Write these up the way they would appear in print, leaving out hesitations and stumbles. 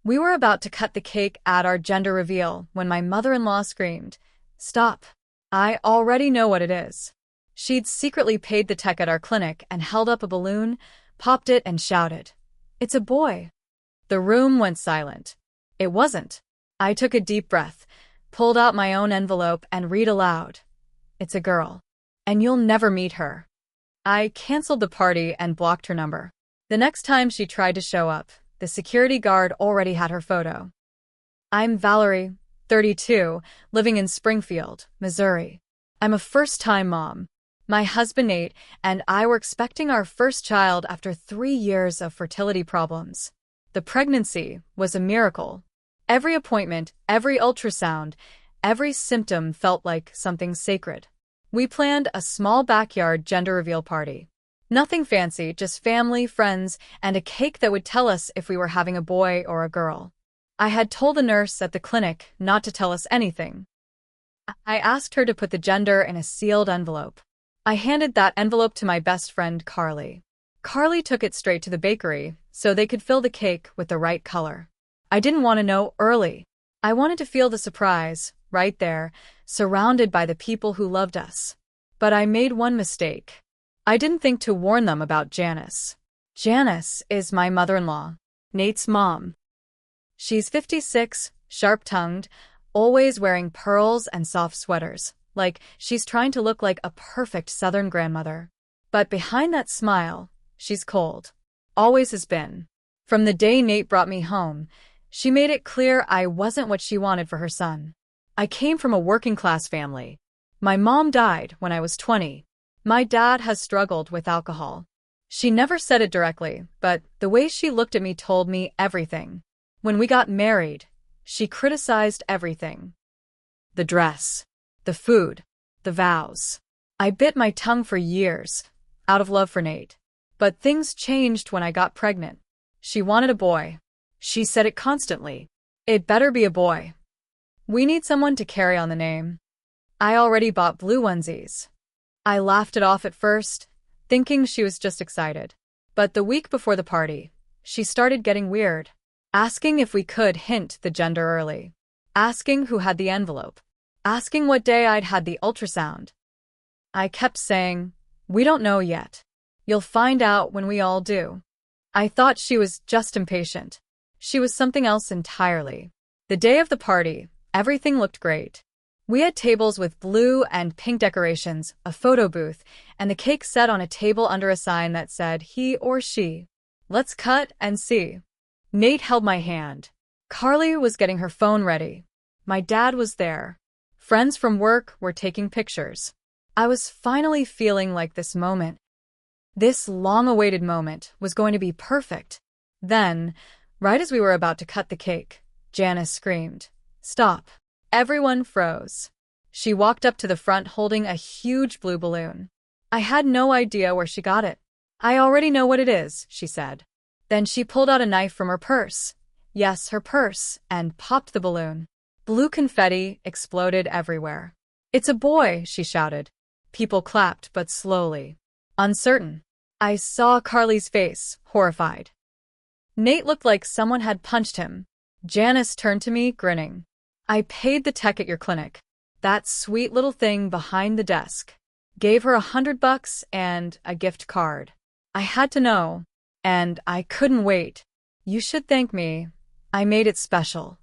We were about to cut the cake at our gender reveal when my mother-in-law screamed, "Stop. I already know what it is." She'd secretly paid the tech at our clinic and held up a balloon, popped it, and shouted, "It's a boy." The room went silent. It wasn't. I took a deep breath, pulled out my own envelope, and read aloud, "It's a girl. And you'll never meet her." I canceled the party and blocked her number. The next time she tried to show up, the security guard already had her photo. I'm Valerie, 32, living in Springfield, Missouri. I'm a first-time mom. My husband Nate and I were expecting our first child after 3 years of fertility problems. The pregnancy was a miracle. Every appointment, every ultrasound, every symptom felt like something sacred. We planned a small backyard gender reveal party. Nothing fancy, just family, friends, and a cake that would tell us if we were having a boy or a girl. I had told the nurse at the clinic not to tell us anything. I asked her to put the gender in a sealed envelope. I handed that envelope to my best friend, Carly. Carly took it straight to the bakery so they could fill the cake with the right color. I didn't want to know early. I wanted to feel the surprise, right there, surrounded by the people who loved us. But I made one mistake. I didn't think to warn them about Janice. Janice is my mother-in-law, Nate's mom. She's 56, sharp-tongued, always wearing pearls and soft sweaters, like she's trying to look like a perfect Southern grandmother. But behind that smile, she's cold. Always has been. From the day Nate brought me home, she made it clear I wasn't what she wanted for her son. I came from a working-class family. My mom died when I was 20. My dad has struggled with alcohol. She never said it directly, but the way she looked at me told me everything. When we got married, she criticized everything. The dress, the food, the vows. I bit my tongue for years, out of love for Nate. But things changed when I got pregnant. She wanted a boy. She said it constantly. It better be a boy. We need someone to carry on the name. I already bought blue onesies. I laughed it off at first, thinking she was just excited. But the week before the party, she started getting weird, asking if we could hint the gender early, asking who had the envelope, asking what day I'd had the ultrasound. I kept saying, "We don't know yet. You'll find out when we all do." I thought she was just impatient. She was something else entirely. The day of the party, everything looked great. We had tables with blue and pink decorations, a photo booth, and the cake set on a table under a sign that said he or she. Let's cut and see. Nate held my hand. Carly was getting her phone ready. My dad was there. Friends from work were taking pictures. I was finally feeling like this moment, this long-awaited moment, was going to be perfect. Then, right as we were about to cut the cake, Janice screamed, "Stop." Everyone froze. She walked up to the front holding a huge blue balloon. I had no idea where she got it. "I already know what it is," she said. Then she pulled out a knife from her purse. Yes, her purse, and popped the balloon. Blue confetti exploded everywhere. "It's a boy," she shouted. People clapped, but slowly. Uncertain. I saw Carly's face, horrified. Nate looked like someone had punched him. Janice turned to me, grinning. "I paid the tech at your clinic. That sweet little thing behind the desk. Gave her $100 and a gift card. I had to know. And I couldn't wait. You should thank me. I made it special."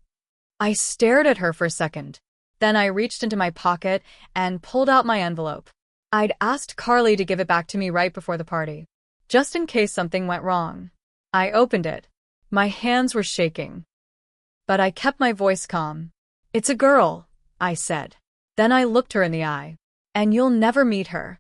I stared at her for a second. Then I reached into my pocket and pulled out my envelope. I'd asked Carly to give it back to me right before the party, just in case something went wrong. I opened it. My hands were shaking. But I kept my voice calm. "It's a girl," I said. Then I looked her in the eye. "And you'll never meet her."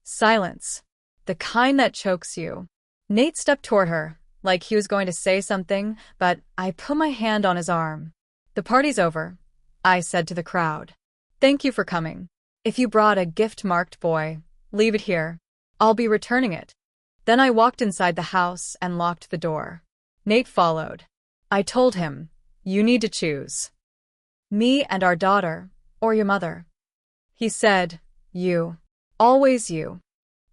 Silence. The kind that chokes you. Nate stepped toward her, like he was going to say something, but I put my hand on his arm. "The party's over," I said to the crowd. "Thank you for coming. If you brought a gift-marked boy, leave it here. I'll be returning it." Then I walked inside the house and locked the door. Nate followed. I told him, "You need to choose. Me and our daughter, or your mother." He said, "You. Always you."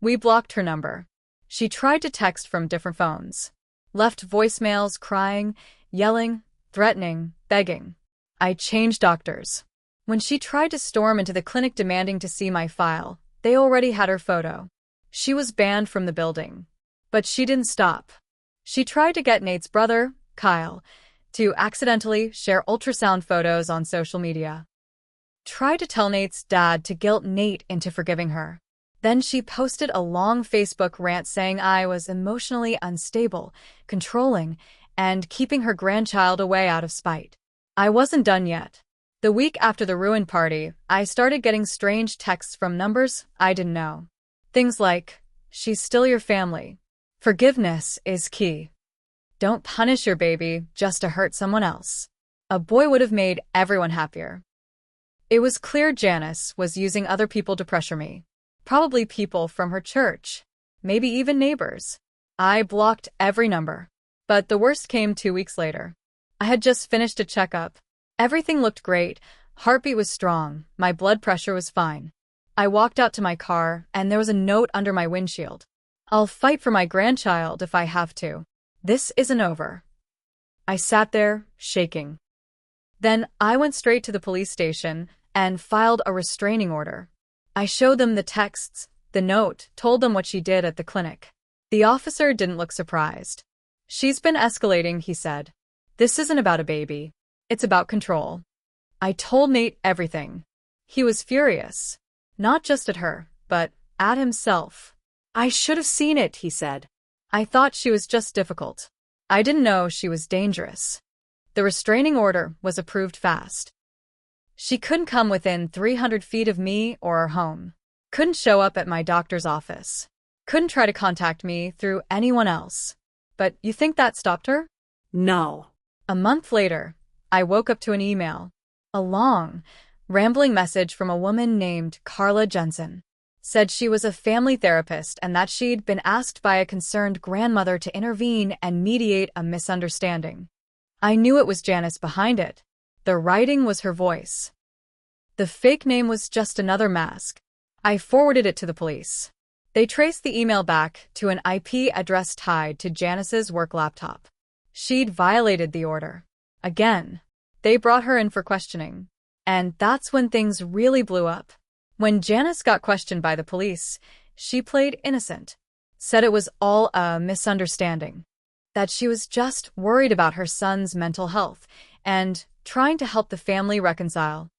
We blocked her number. She tried to text from different phones. Left voicemails, crying, yelling, threatening, begging. I changed doctors. When she tried to storm into the clinic demanding to see my file, they already had her photo. She was banned from the building. But she didn't stop. She tried to get Nate's brother, Kyle, to accidentally share ultrasound photos on social media. Tried to tell Nate's dad to guilt Nate into forgiving her. Then she posted a long Facebook rant saying I was emotionally unstable, controlling, and keeping her grandchild away out of spite. I wasn't done yet. The week after the ruin party, I started getting strange texts from numbers I didn't know. Things like, "She's still your family. Forgiveness is key. Don't punish your baby just to hurt someone else." A boy would have made everyone happier. It was clear Janice was using other people to pressure me. Probably people from her church. Maybe even neighbors. I blocked every number. But the worst came 2 weeks later. I had just finished a checkup. Everything looked great. Heartbeat was strong. My blood pressure was fine. I walked out to my car, and there was a note under my windshield. "I'll fight for my grandchild if I have to. This isn't over." I sat there, shaking. Then I went straight to the police station and filed a restraining order. I showed them the texts, the note, told them what she did at the clinic. The officer didn't look surprised. "She's been escalating," he said. "This isn't about a baby. It's about control." I told Nate everything. He was furious. Not just at her, but at himself. "I should have seen it," he said. "I thought she was just difficult. I didn't know she was dangerous." The restraining order was approved fast. She couldn't come within 300 feet of me or our home. Couldn't show up at my doctor's office. Couldn't try to contact me through anyone else. But you think that stopped her? No. A month later, I woke up to an email. A long, rambling message from a woman named Carla Jensen. Said she was a family therapist and that she'd been asked by a concerned grandmother to intervene and mediate a misunderstanding. I knew it was Janice behind it. The writing was her voice. The fake name was just another mask. I forwarded it to the police. They traced the email back to an IP address tied to Janice's work laptop. She'd violated the order. Again. They brought her in for questioning. And that's when things really blew up. When Janice got questioned by the police, she played innocent. Said it was all a misunderstanding. That she was just worried about her son's mental health and trying to help the family reconcile.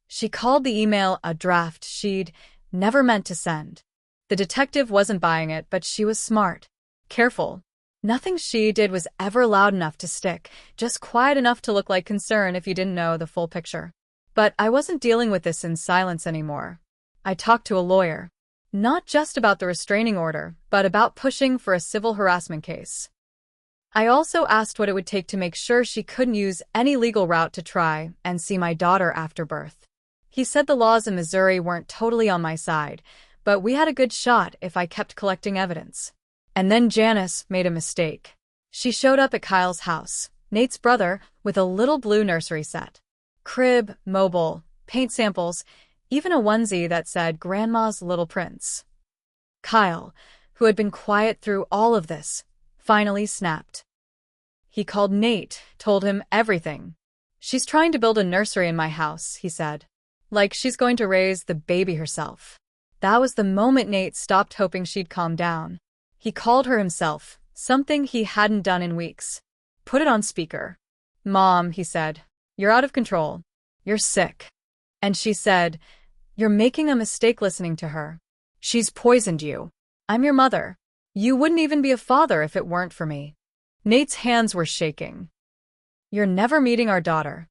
She called the email a draft she'd never meant to send. The detective wasn't buying it, but she was smart. Careful. Nothing she did was ever loud enough to stick, just quiet enough to look like concern if you didn't know the full picture. But I wasn't dealing with this in silence anymore. I talked to a lawyer. Not just about the restraining order, but about pushing for a civil harassment case. I also asked what it would take to make sure she couldn't use any legal route to try and see my daughter after birth. He said the laws in Missouri weren't totally on my side, but we had a good shot if I kept collecting evidence. And then Janice made a mistake. She showed up at Kyle's house, Nate's brother, with a little blue nursery set. Crib, mobile, paint samples, even a onesie that said Grandma's Little Prince. Kyle, who had been quiet through all of this, finally snapped. He called Nate, told him everything. "She's trying to build a nursery in my house," he said. "Like she's going to raise the baby herself." That was the moment Nate stopped hoping she'd calm down. He called her himself, something he hadn't done in weeks. Put it on speaker. "Mom," he said, "you're out of control. You're sick." And she said, "You're making a mistake listening to her. She's poisoned you. I'm your mother. You wouldn't even be a father if it weren't for me." Nate's hands were shaking. "You're never meeting our daughter."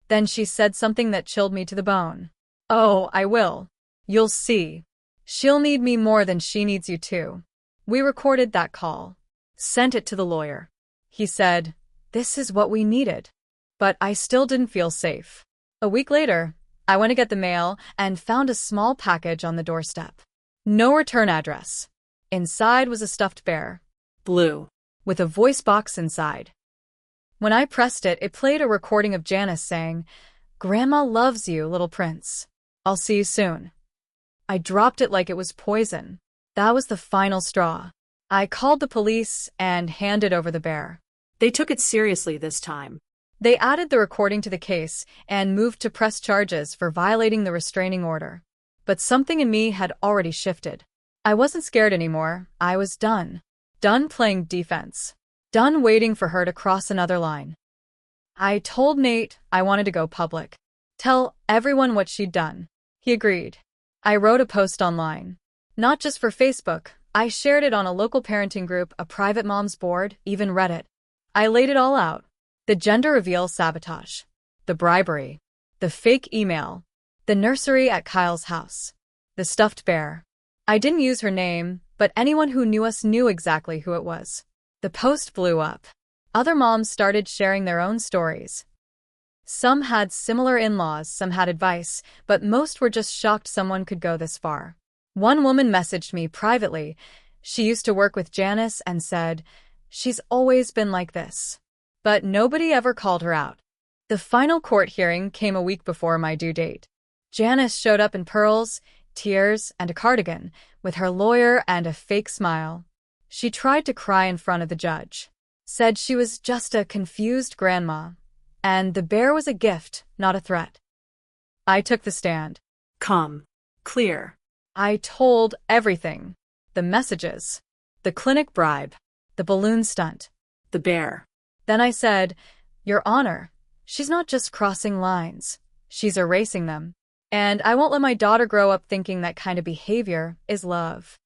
Then she said something that chilled me to the bone. "Oh, I will. You'll see. She'll need me more than she needs you too." We recorded that call. Sent it to the lawyer. He said, "This is what we needed." But I still didn't feel safe. A week later, I went to get the mail and found a small package on the doorstep. No return address. Inside was a stuffed bear. Blue. With a voice box inside. When I pressed it, it played a recording of Janice saying, "Grandma loves you, little prince. I'll see you soon." I dropped it like it was poison. That was the final straw. I called the police and handed over the bear. They took it seriously this time. They added the recording to the case and moved to press charges for violating the restraining order. But something in me had already shifted. I wasn't scared anymore. I was done. Done playing defense. Done waiting for her to cross another line. I told Nate I wanted to go public. Tell everyone what she'd done. He agreed. I wrote a post online. Not just for Facebook. I shared it on a local parenting group, a private mom's board, even Reddit. I laid it all out. The gender reveal sabotage. The bribery. The fake email. The nursery at Kyle's house. The stuffed bear. I didn't use her name, but anyone who knew us knew exactly who it was. The post blew up. Other moms started sharing their own stories. Some had similar in-laws, some had advice, but most were just shocked someone could go this far. One woman messaged me privately. She used to work with Janice and said, "She's always been like this." But nobody ever called her out. The final court hearing came a week before my due date. Janice showed up in pearls, tears, and a cardigan, with her lawyer and a fake smile. She tried to cry in front of the judge. Said she was just a confused grandma, and the bear was a gift, not a threat. I took the stand. Calm. Clear. I told everything. The messages. The clinic bribe. The balloon stunt. The bear. Then I said, "Your Honor, she's not just crossing lines. She's erasing them. And I won't let my daughter grow up thinking that kind of behavior is love."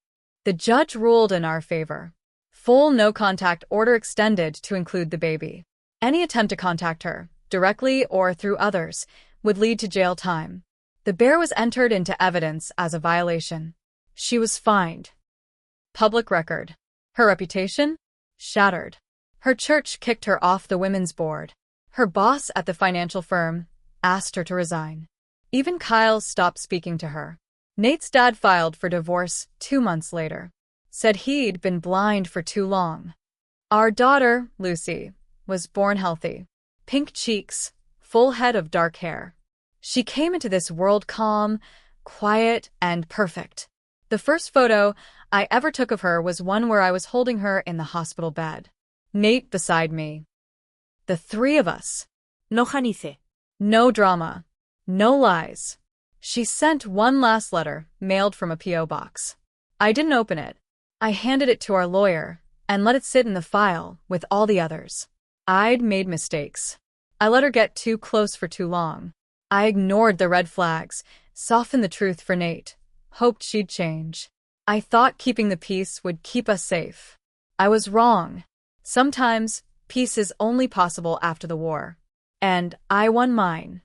The judge ruled in our favor. Full no-contact order extended to include the baby. Any attempt to contact her, directly or through others, would lead to jail time. The bear was entered into evidence as a violation. She was fined. Public record. Her reputation? Shattered. Her church kicked her off the women's board. Her boss at the financial firm asked her to resign. Even Kyle stopped speaking to her. Nate's dad filed for divorce 2 months later. Said he'd been blind for too long. Our daughter, Lucy, was born healthy. Pink cheeks, full head of dark hair. She came into this world calm, quiet, and perfect. The first photo I ever took of her was one where I was holding her in the hospital bed. Nate beside me. The three of us. No Janice. No drama. No lies. She sent one last letter, mailed from a P.O. box. I didn't open it. I handed it to our lawyer and let it sit in the file with all the others. I'd made mistakes. I let her get too close for too long. I ignored the red flags, softened the truth for Nate, hoped she'd change. I thought keeping the peace would keep us safe. I was wrong. Sometimes, peace is only possible after the war. And I won mine.